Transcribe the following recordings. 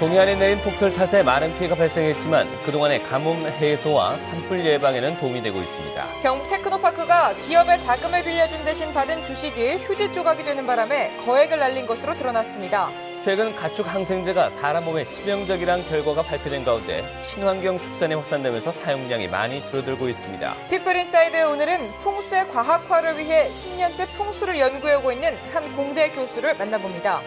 동해안에 내린 폭설 탓에 많은 피해가 발생했지만 그동안의 가뭄 해소와 산불 예방에는 도움이 되고 있습니다. 경북 테크노파크가 기업의 자금을 빌려준 대신 받은 주식이 휴지 조각이 되는 바람에 거액을 날린 것으로 드러났습니다. 최근 가축 항생제가 사람 몸에 치명적이란 결과가 발표된 가운데 친환경 축산이 확산되면서 사용량이 많이 줄어들고 있습니다. 피플인사이드 오늘은 풍수의 과학화를 위해 10년째 풍수를 연구해오고 있는 한 공대 교수를 만나봅니다.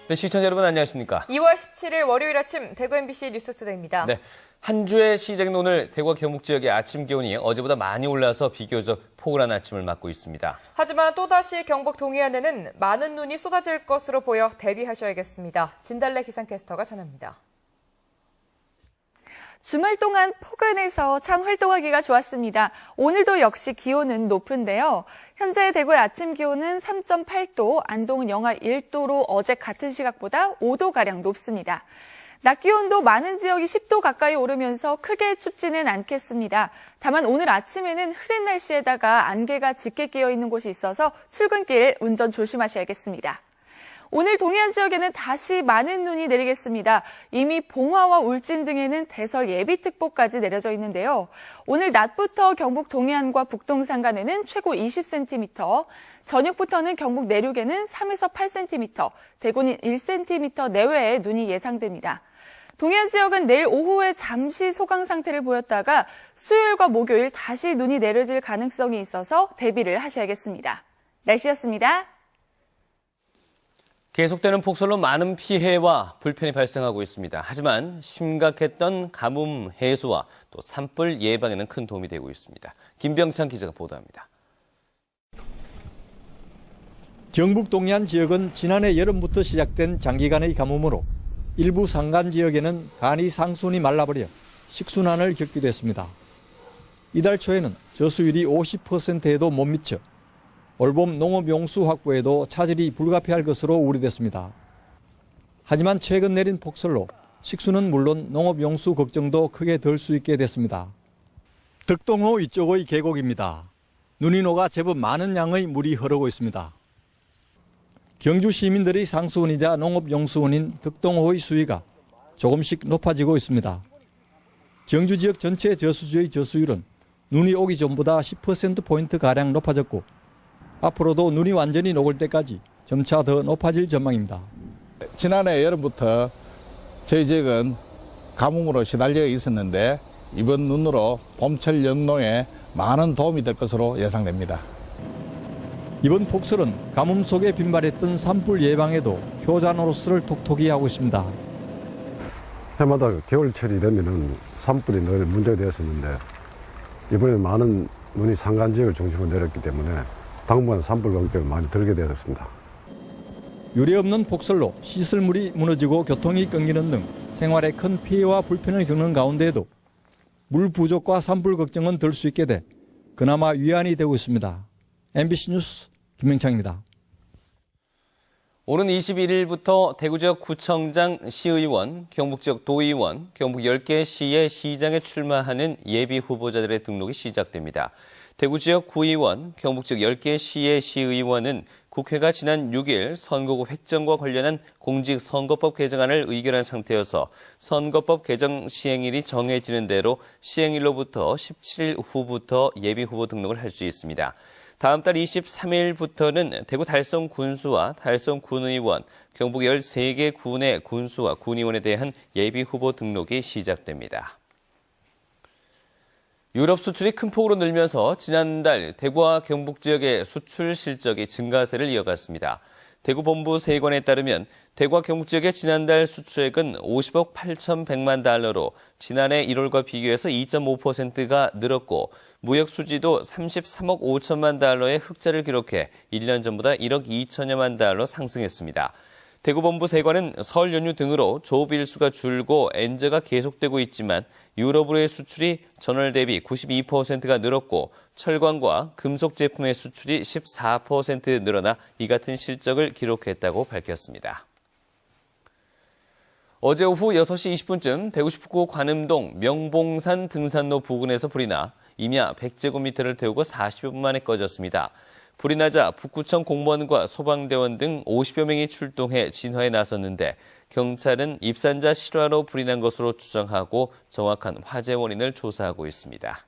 네, 시청자 여러분 안녕하십니까? 2월 17일 월요일 아침 대구 MBC 뉴스투데이입니다. 네, 한 주의 시작인 오늘 대구와 경북 지역의 아침 기온이 어제보다 많이 올라서 비교적 포근한 아침을 맞고 있습니다. 하지만 또다시 경북 동해안에는 많은 눈이 쏟아질 것으로 보여 대비하셔야겠습니다. 진달래 기상캐스터가 전합니다. 주말 동안 포근해서 참 활동하기가 좋았습니다. 오늘도 역시 기온은 높은데요. 현재 대구의 아침 기온은 3.8도, 안동은 영하 1도로 어제 같은 시각보다 5도가량 높습니다. 낮 기온도 많은 지역이 10도 가까이 오르면서 크게 춥지는 않겠습니다. 다만 오늘 아침에는 흐린 날씨에다가 안개가 짙게 끼어 있는 곳이 있어서 출근길 운전 조심하셔야겠습니다. 오늘 동해안 지역에는 다시 많은 눈이 내리겠습니다. 이미 봉화와 울진 등에는 대설 예비특보까지 내려져 있는데요. 오늘 낮부터 경북 동해안과 북동 산간에는 최고 20cm, 저녁부터는 경북 내륙에는 3에서 8cm, 대구는 1cm 내외의 눈이 예상됩니다. 동해안 지역은 내일 오후에 잠시 소강 상태를 보였다가 수요일과 목요일 다시 눈이 내려질 가능성이 있어서 대비를 하셔야겠습니다. 날씨였습니다. 계속되는 폭설로 많은 피해와 불편이 발생하고 있습니다. 하지만 심각했던 가뭄 해소와 또 산불 예방에는 큰 도움이 되고 있습니다. 김병찬 기자가 보도합니다. 경북 동해안 지역은 지난해 여름부터 시작된 장기간의 가뭄으로 일부 산간 지역에는 간이 상순이 말라버려 식순환을 겪기도 했습니다. 이달 초에는 저수율이 50%에도 못 미쳐 올봄 농업용수 확보에도 차질이 불가피할 것으로 우려됐습니다. 하지만 최근 내린 폭설로 식수는 물론 농업용수 걱정도 크게 덜 수 있게 됐습니다. 덕동호 위쪽의 계곡입니다. 눈이 녹아 제법 많은 양의 물이 흐르고 있습니다. 경주 시민들의 상수원이자 농업용수원인 덕동호의 수위가 조금씩 높아지고 있습니다. 경주 지역 전체 저수지의 저수율은 눈이 오기 전보다 10%포인트가량 높아졌고 앞으로도 눈이 완전히 녹을 때까지 점차 더 높아질 전망입니다. 지난해 여름부터 저희 지역은 가뭄으로 시달려 있었는데 이번 눈으로 봄철 영농에 많은 도움이 될 것으로 예상됩니다. 이번 폭설은 가뭄 속에 빈발했던 산불 예방에도 효자노릇을 톡톡히 하고 있습니다. 해마다 겨울철이 되면은 산불이 늘 문제가 되었었는데 이번에 많은 눈이 산간 지역을 중심으로 내렸기 때문에 당분간 산불 걱정을 많이 들게 되었습니다. 유례없는 폭설로 시설물이 무너지고 교통이 끊기는 등 생활에 큰 피해와 불편을 겪는 가운데에도 물 부족과 산불 걱정은 덜 수 있게 돼 그나마 위안이 되고 있습니다. MBC 뉴스 김명창입니다. 오는 21일부터 대구 지역 구청장, 시의원, 경북 지역 도의원, 경북 10개 시의 시장에 출마하는 예비 후보자들의 등록이 시작됩니다. 대구 지역 구의원, 경북 지역 10개 시의 시의원은 국회가 지난 6일 선거구 획정과 관련한 공직선거법 개정안을 의결한 상태여서 선거법 개정 시행일이 정해지는 대로 시행일로부터 17일 후부터 예비 후보 등록을 할 수 있습니다. 다음 달 23일부터는 대구 달성 군수와 달성 군의원, 경북 13개 군의 군수와 군의원에 대한 예비 후보 등록이 시작됩니다. 유럽 수출이 큰 폭으로 늘면서 지난달 대구와 경북 지역의 수출 실적이 증가세를 이어갔습니다. 대구 본부 세관에 따르면 대구와 경북 지역의 지난달 수출액은 50억 8,100만 달러로 지난해 1월과 비교해서 2.5%가 늘었고 무역 수지도 33억 5천만 달러의 흑자를 기록해 1년 전보다 1억 2천여만 달러 상승했습니다. 대구 본부 세관은 설 연휴 등으로 조업 일수가 줄고 엔저가 계속되고 있지만 유럽으로의 수출이 전월 대비 92%가 늘었고 철광과 금속 제품의 수출이 14% 늘어나 이 같은 실적을 기록했다고 밝혔습니다. 어제 오후 6시 20분쯤 대구시 북구 관음동 명봉산 등산로 부근에서 불이 나 임야 100제곱미터를 태우고 40여 분 만에 꺼졌습니다. 불이 나자 북구청 공무원과 소방대원 등 50여 명이 출동해 진화에 나섰는데 경찰은 입산자 실화로 불이 난 것으로 추정하고 정확한 화재 원인을 조사하고 있습니다.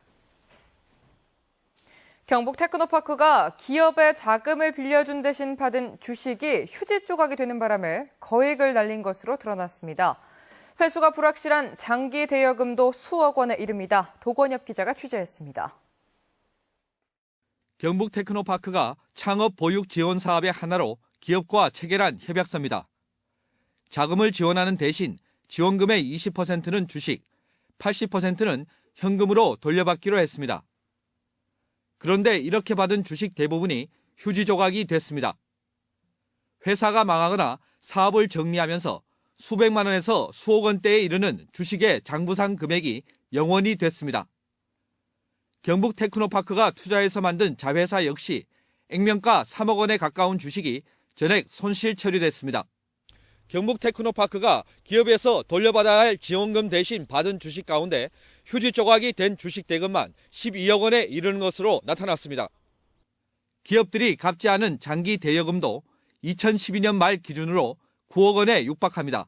경북 테크노파크가 기업의 자금을 빌려준 대신 받은 주식이 휴지 조각이 되는 바람에 거액을 날린 것으로 드러났습니다. 회수가 불확실한 장기 대여금도 수억 원에 이릅니다. 도건엽 기자가 취재했습니다. 경북 테크노파크가 창업 보육 지원 사업의 하나로 기업과 체결한 협약서입니다. 자금을 지원하는 대신 지원금의 20%는 주식, 80%는 현금으로 돌려받기로 했습니다. 그런데 이렇게 받은 주식 대부분이 휴지 조각이 됐습니다. 회사가 망하거나 사업을 정리하면서 수백만 원에서 수억 원대에 이르는 주식의 장부상 금액이 0원이 됐습니다. 경북 테크노파크가 투자해서 만든 자회사 역시 액면가 3억 원에 가까운 주식이 전액 손실 처리됐습니다. 경북 테크노파크가 기업에서 돌려받아야 할 지원금 대신 받은 주식 가운데 휴지 조각이 된 주식 대금만 12억 원에 이르는 것으로 나타났습니다. 기업들이 갚지 않은 장기 대여금도 2012년 말 기준으로 9억 원에 육박합니다.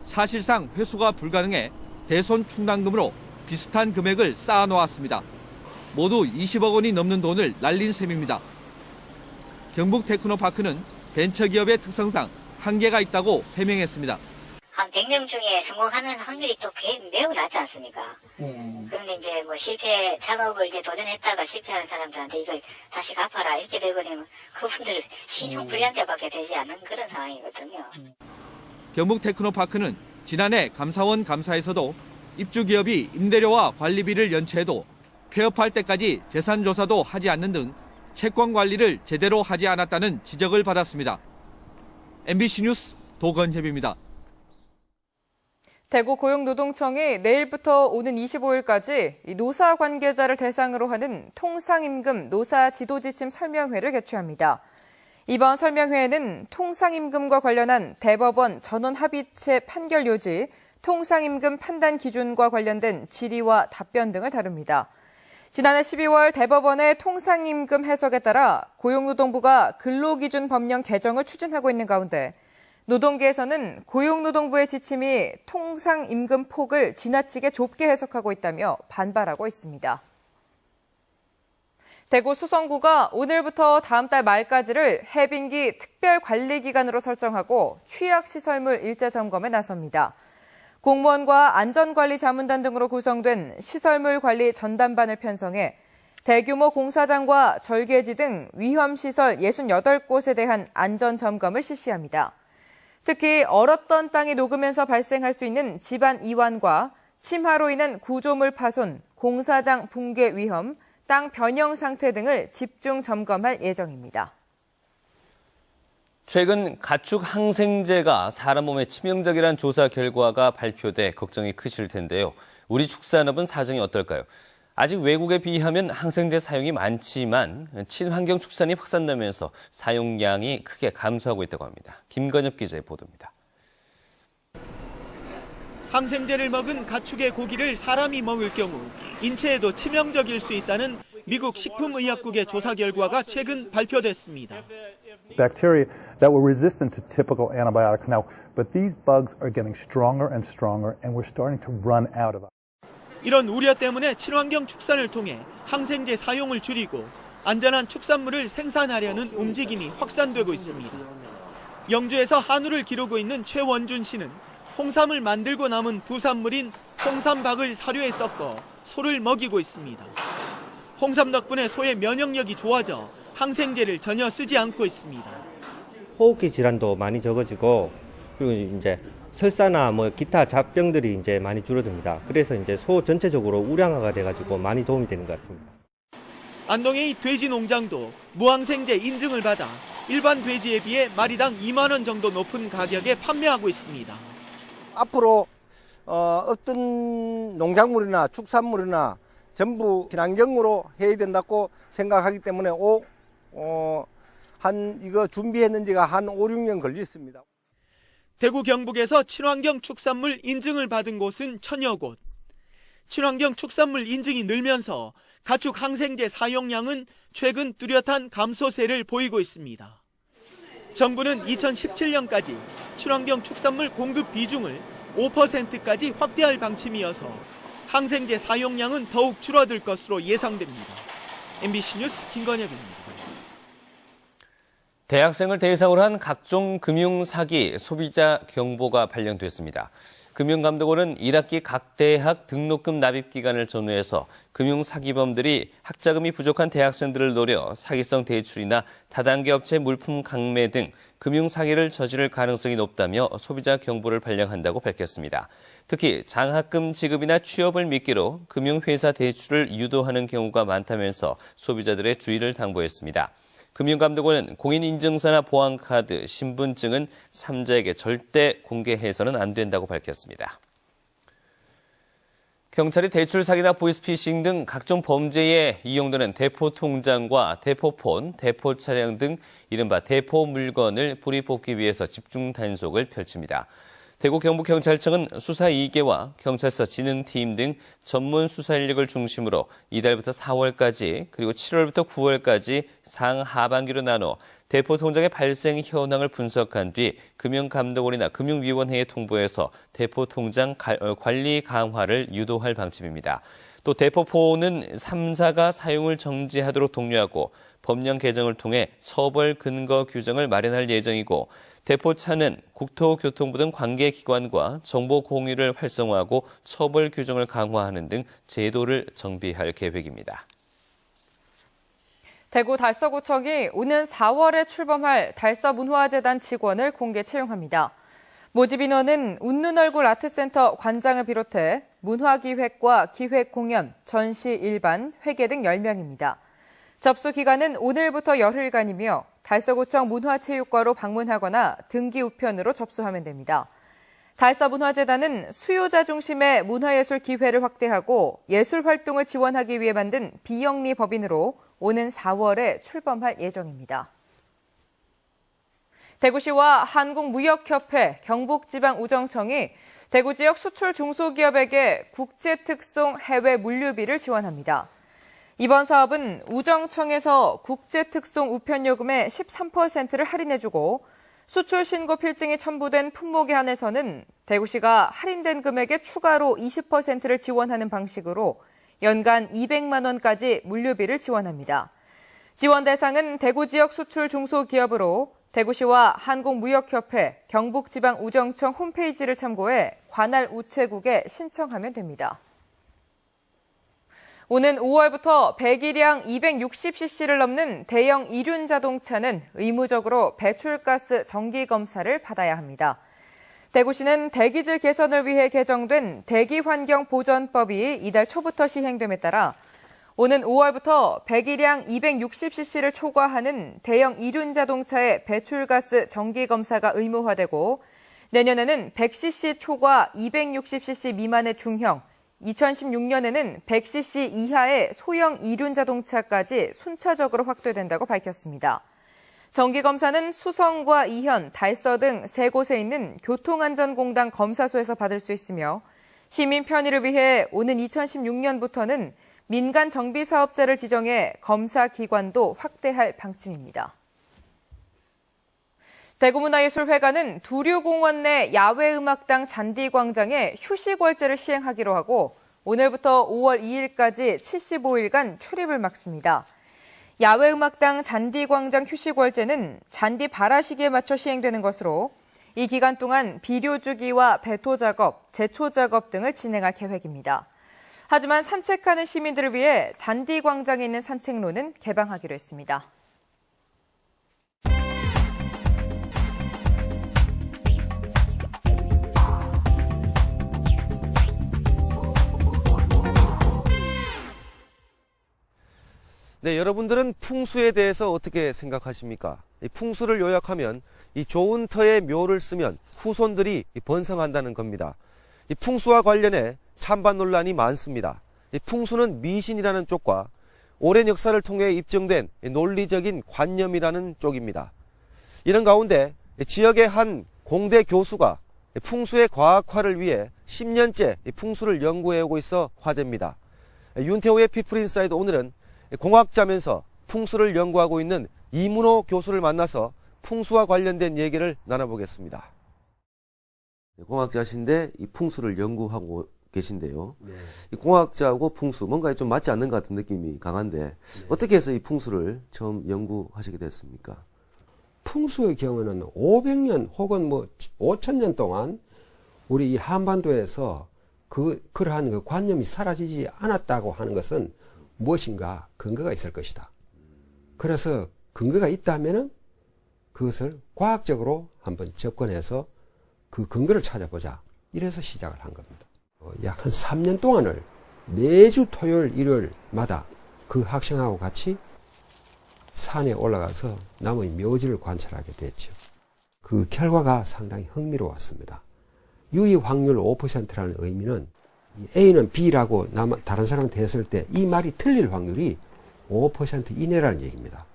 사실상 회수가 불가능해 대손 충당금으로 비슷한 금액을 쌓아놓았습니다. 모두 20억 원이 넘는 돈을 날린 셈입니다. 경북 테크노파크는 벤처기업의 특성상 한계가 있다고 해명했습니다. 한 100명 중에 성공하는 확률이 또 매우 낮지 않습니까? 그런데 이제 뭐 창업을 이제 도전했다가 실패한 사람들한테 이걸 다시 갚아라 이렇게 되버리면 그분들 신용 불량자밖에 되지 않는 그런 상황이거든요. 경북 테크노파크는 지난해 감사원 감사에서도 입주기업이 임대료와 관리비를 연체해도 폐업할 때까지 재산조사도 하지 않는 등 채권 관리를 제대로 하지 않았다는 지적을 받았습니다. MBC 뉴스 도건협입니다. 대구 고용노동청이 내일부터 오는 25일까지 노사 관계자를 대상으로 하는 통상임금 노사 지도지침 설명회를 개최합니다. 이번 설명회에는 통상임금과 관련한 대법원 전원합의체 판결 요지, 통상임금 판단 기준과 관련된 질의와 답변 등을 다룹니다. 지난해 12월 대법원의 통상임금 해석에 따라 고용노동부가 근로기준 법령 개정을 추진하고 있는 가운데 노동계에서는 고용노동부의 지침이 통상임금 폭을 지나치게 좁게 해석하고 있다며 반발하고 있습니다. 대구 수성구가 오늘부터 다음 달 말까지를 해빙기 특별관리기간으로 설정하고 취약시설물 일제점검에 나섭니다. 공무원과 안전관리자문단 등으로 구성된 시설물 관리 전담반을 편성해 대규모 공사장과 절개지 등 위험시설 68곳에 대한 안전점검을 실시합니다. 특히 얼었던 땅이 녹으면서 발생할 수 있는 집안 이완과 침하로 인한 구조물 파손, 공사장 붕괴 위험, 땅 변형 상태 등을 집중 점검할 예정입니다. 최근 가축 항생제가 사람 몸에 치명적이라는 조사 결과가 발표돼 걱정이 크실 텐데요. 우리 축산업은 사정이 어떨까요? 아직 외국에 비하면 항생제 사용이 많지만 친환경 축산이 확산되면서 사용량이 크게 감소하고 있다고 합니다. 김건엽 기자의 보도입니다. 항생제를 먹은 가축의 고기를 사람이 먹을 경우 인체에도 치명적일 수 있다는 미국 식품의약국의 조사 결과가 최근 발표됐습니다. Bacteria that were resistant to typical antibiotics now, but these bugs are getting stronger and stronger, and we're starting to run out of them. 이런 우려 때문에 친환경 축산을 통해 항생제 사용을 줄이고 안전한 축산물을 생산하려는 움직임이 확산되고 있습니다. 영주에서 한우를 기르고 있는 최원준 씨는 홍삼을 만들고 남은 부산물인 홍삼박을 사료에 섞어 소를 먹이고 있습니다. 홍삼 덕분에 소의 면역력이 좋아져 항생제를 전혀 쓰지 않고 있습니다. 호흡기 질환도 많이 적어지고 그리고 이제 설사나 기타 잡병들이 이제 많이 줄어듭니다. 그래서 이제 소 전체적으로 우량화가 돼가지고 많이 도움이 되는 것 같습니다. 안동의 돼지 농장도 무항생제 인증을 받아 일반 돼지에 비해 마리당 2만 원 정도 높은 가격에 판매하고 있습니다. 앞으로 어떤 농작물이나 축산물이나 전부 친환경으로 해야 된다고 생각하기 때문에 이거 준비했는지가 한 5, 6년 걸렸습니다. 대구 경북에서 친환경 축산물 인증을 받은 곳은 천여 곳. 친환경 축산물 인증이 늘면서 가축 항생제 사용량은 최근 뚜렷한 감소세를 보이고 있습니다. 정부는 2017년까지 친환경 축산물 공급 비중을 5%까지 확대할 방침이어서 항생제 사용량은 더욱 줄어들 것으로 예상됩니다. MBC 뉴스 김건혁입니다. 대학생을 대상으로 한 각종 금융 사기 소비자 경보가 발령됐습니다. 금융감독원은 1학기 각 대학 등록금 납입 기간을 전후해서 금융 사기범들이 학자금이 부족한 대학생들을 노려 사기성 대출이나 다단계 업체 물품 강매 등 금융 사기를 저지를 가능성이 높다며 소비자 경보를 발령한다고 밝혔습니다. 특히 장학금 지급이나 취업을 미끼로 금융회사 대출을 유도하는 경우가 많다면서 소비자들의 주의를 당부했습니다. 금융감독원은 공인인증서나 보안카드, 신분증은 3자에게 절대 공개해서는 안 된다고 밝혔습니다. 경찰이 대출 사기나 보이스피싱 등 각종 범죄에 이용되는 대포 통장과 대포폰, 대포 차량 등 이른바 대포 물건을 뿌리 뽑기 위해서 집중 단속을 펼칩니다. 대구 경북경찰청은 수사 2개와 경찰서 진흥팀 등 전문 수사 인력을 중심으로 이달부터 4월까지 그리고 7월부터 9월까지 상하반기로 나눠 대포 통장의 발생 현황을 분석한 뒤 금융감독원이나 금융위원회에 통보해서 대포 통장 관리 강화를 유도할 방침입니다. 또 대포폰은 3사가 사용을 정지하도록 독려하고 법령 개정을 통해 처벌 근거 규정을 마련할 예정이고 대포차는 국토교통부 등 관계기관과 정보 공유를 활성화하고 처벌 규정을 강화하는 등 제도를 정비할 계획입니다. 대구 달서구청이 오는 4월에 출범할 달서문화재단 직원을 공개 채용합니다. 모집 인원은 웃는 얼굴 아트센터 관장을 비롯해 문화기획과 기획공연, 전시 일반, 회계 등 10명입니다. 접수 기간은 오늘부터 열흘간이며 달서구청 문화체육과로 방문하거나 등기 우편으로 접수하면 됩니다. 달서문화재단은 수요자 중심의 문화예술 기회를 확대하고 예술 활동을 지원하기 위해 만든 비영리 법인으로 오는 4월에 출범할 예정입니다. 대구시와 한국무역협회, 경북지방우정청이 대구 지역 수출 중소기업에게 국제특송 해외 물류비를 지원합니다. 이번 사업은 우정청에서 국제특송 우편요금의 13%를 할인해주고 수출 신고 필증이 첨부된 품목에 한해서는 대구시가 할인된 금액에 추가로 20%를 지원하는 방식으로 연간 200만 원까지 물류비를 지원합니다. 지원 대상은 대구 지역 수출 중소기업으로 대구시와 한국무역협회, 경북지방우정청 홈페이지를 참고해 관할 우체국에 신청하면 됩니다. 오는 5월부터 배기량 260cc를 넘는 대형 이륜 자동차는 의무적으로 배출가스 정기검사를 받아야 합니다. 대구시는 대기질 개선을 위해 개정된 대기환경보전법이 이달 초부터 시행됨에 따라 오는 5월부터 배기량 260cc를 초과하는 대형 이륜 자동차의 배출가스 정기검사가 의무화되고 내년에는 100cc 초과 260cc 미만의 중형, 2016년에는 100cc 이하의 소형 이륜 자동차까지 순차적으로 확대된다고 밝혔습니다. 정기검사는 수성과 이현, 달서 등 3곳에 있는 교통안전공단 검사소에서 받을 수 있으며 시민 편의를 위해 오는 2016년부터는 민간 정비사업자를 지정해 검사 기관도 확대할 방침입니다. 대구문화예술회관은 두류공원 내 야외음악당 잔디광장에 휴식월제를 시행하기로 하고 오늘부터 5월 2일까지 75일간 출입을 막습니다. 야외음악당 잔디광장 휴식월제는 잔디 발화시기에 맞춰 시행되는 것으로 이 기간 동안 비료 주기와 배토 작업, 제초 작업 등을 진행할 계획입니다. 하지만 산책하는 시민들을 위해 잔디광장에 있는 산책로는 개방하기로 했습니다. 네, 여러분들은 풍수에 대해서 어떻게 생각하십니까? 이 풍수를 요약하면 이 좋은 터의 묘를 쓰면 후손들이 번성한다는 겁니다. 이 풍수와 관련해 찬반 논란이 많습니다. 이 풍수는 미신이라는 쪽과 오랜 역사를 통해 입증된 논리적인 관념이라는 쪽입니다. 이런 가운데 지역의 한 공대 교수가 풍수의 과학화를 위해 10년째 풍수를 연구해오고 있어 화제입니다. 윤태호의 피플인사이드 오늘은 공학자면서 풍수를 연구하고 있는 이문호 교수를 만나서 풍수와 관련된 얘기를 나눠보겠습니다. 공학자신데 이 풍수를 연구하고 계신데요. 이 공학자하고 풍수 뭔가 좀 맞지 않는 것 같은 느낌이 강한데 어떻게 해서 이 풍수를 처음 연구하시게 됐습니까? 풍수의 경우는 500년 혹은 5,000년 동안 우리 이 한반도에서 그러한 그 관념이 사라지지 않았다고 하는 것은 무엇인가 근거가 있을 것이다. 그래서 근거가 있다면은 그것을 과학적으로 한번 접근해서 그 근거를 찾아보자. 이래서 시작을 한 겁니다. 약 한 3년 동안을 매주 토요일, 일요일마다 그 학생하고 같이 산에 올라가서 나무의 묘지를 관찰하게 됐죠. 그 결과가 상당히 흥미로웠습니다. 유의 확률 5%라는 의미는 A는 B라고 다른 사람한테 했을 때 이 말이 틀릴 확률이 5% 이내라는 얘기입니다.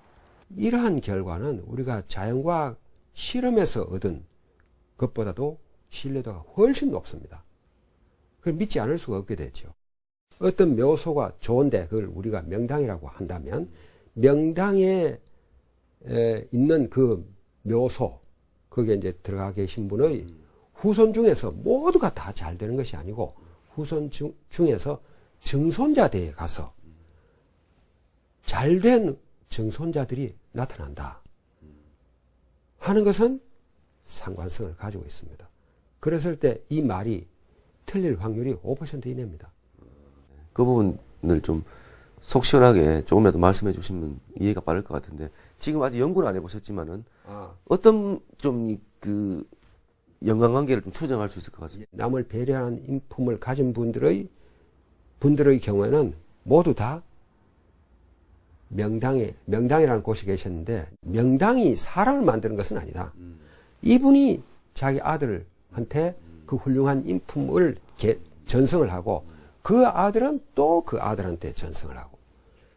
이러한 결과는 우리가 자연과학 실험에서 얻은 것보다도 신뢰도가 훨씬 높습니다. 그걸 믿지 않을 수가 없게 됐죠. 어떤 묘소가 좋은데 그걸 우리가 명당이라고 한다면 명당에 있는 그 묘소, 거기에 이제 들어가 계신 분의 후손 중에서 모두가 다 잘 되는 것이 아니고 후손 중에서 증손자대에 가서 잘된 증손자들이 나타난다 하는 것은 상관성을 가지고 있습니다. 그랬을 때 이 말이 틀릴 확률이 5% 이내입니다. 그 부분을 좀 속 시원하게 조금이라도 말씀해 주시면 이해가 빠를 것 같은데 지금 아직 연구는 안 해보셨지만은 어떤 좀 그 연관관계를 좀 추정할 수 있을 것 같습니다. 남을 배려하는 인품을 가진 분들의 경우에는 모두 다 명당이라는 곳에 계셨는데 명당이 사람을 만드는 것은 아니다. 이분이 자기 아들한테 그 훌륭한 인품을 전승을 하고 그 아들은 또 그 아들한테 전승을 하고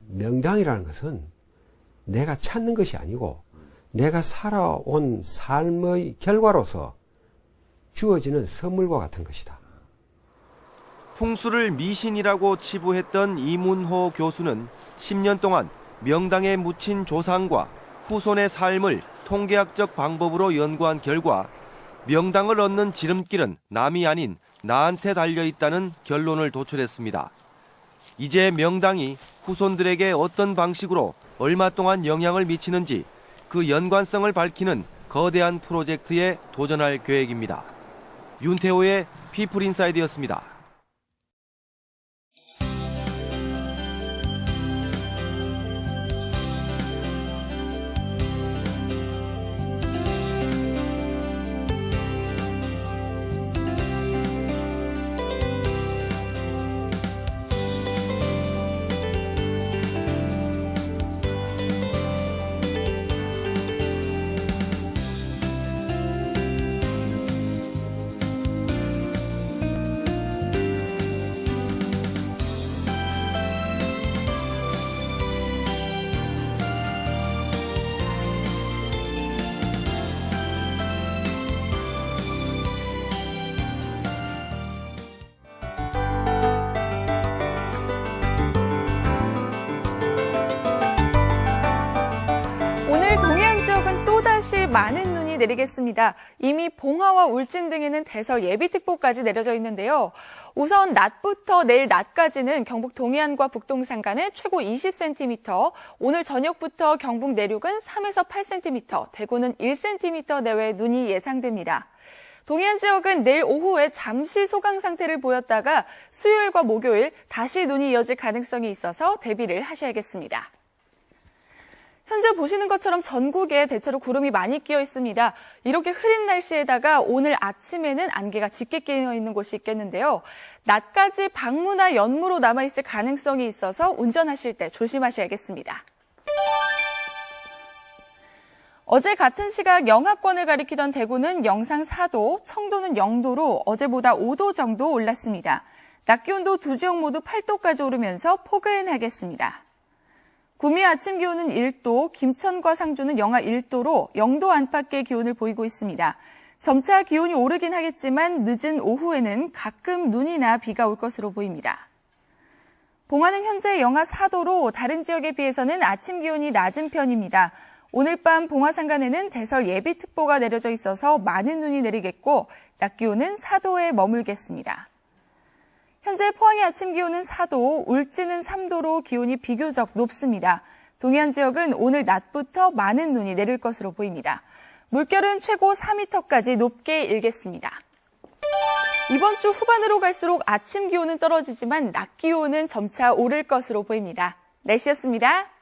명당이라는 것은 내가 찾는 것이 아니고 내가 살아온 삶의 결과로서 주어지는 선물과 같은 것이다. 풍수를 미신이라고 치부했던 이문호 교수는 10년 동안 명당에 묻힌 조상과 후손의 삶을 통계학적 방법으로 연구한 결과 명당을 얻는 지름길은 남이 아닌 나한테 달려있다는 결론을 도출했습니다. 이제 명당이 후손들에게 어떤 방식으로 얼마 동안 영향을 미치는지 그 연관성을 밝히는 거대한 프로젝트에 도전할 계획입니다. 윤태호의 피플인사이드였습니다. 또다시 많은 눈이 내리겠습니다. 이미 봉화와 울진 등에는 대설 예비특보까지 내려져 있는데요. 우선 낮부터 내일 낮까지는 경북 동해안과 북동산 간에 최고 20cm, 오늘 저녁부터 경북 내륙은 3에서 8cm, 대구는 1cm 내외의 눈이 예상됩니다. 동해안 지역은 내일 오후에 잠시 소강 상태를 보였다가 수요일과 목요일 다시 눈이 이어질 가능성이 있어서 대비를 하셔야겠습니다. 현재 보시는 것처럼 전국에 대체로 구름이 많이 끼어 있습니다. 이렇게 흐린 날씨에다가 오늘 아침에는 안개가 짙게 끼어 있는 곳이 있겠는데요. 낮까지 방무나 연무로 남아있을 가능성이 있어서 운전하실 때 조심하셔야겠습니다. 어제 같은 시각 영하권을 가리키던 대구는 영상 4도, 청도는 0도로 어제보다 5도 정도 올랐습니다. 낮 기온도 두 지역 모두 8도까지 오르면서 포근하겠습니다. 구미 아침 기온은 1도, 김천과 상주는 영하 1도로 0도 안팎의 기온을 보이고 있습니다. 점차 기온이 오르긴 하겠지만 늦은 오후에는 가끔 눈이나 비가 올 것으로 보입니다. 봉화는 현재 영하 4도로 다른 지역에 비해서는 아침 기온이 낮은 편입니다. 오늘 밤 봉화 산간에는 대설 예비특보가 내려져 있어서 많은 눈이 내리겠고 낮 기온은 4도에 머물겠습니다. 현재 포항의 아침 기온은 4도, 울진은 3도로 기온이 비교적 높습니다. 동해안 지역은 오늘 낮부터 많은 눈이 내릴 것으로 보입니다. 물결은 최고 4m까지 높게 일겠습니다. 이번 주 후반으로 갈수록 아침 기온은 떨어지지만 낮 기온은 점차 오를 것으로 보입니다. 날씨였습니다.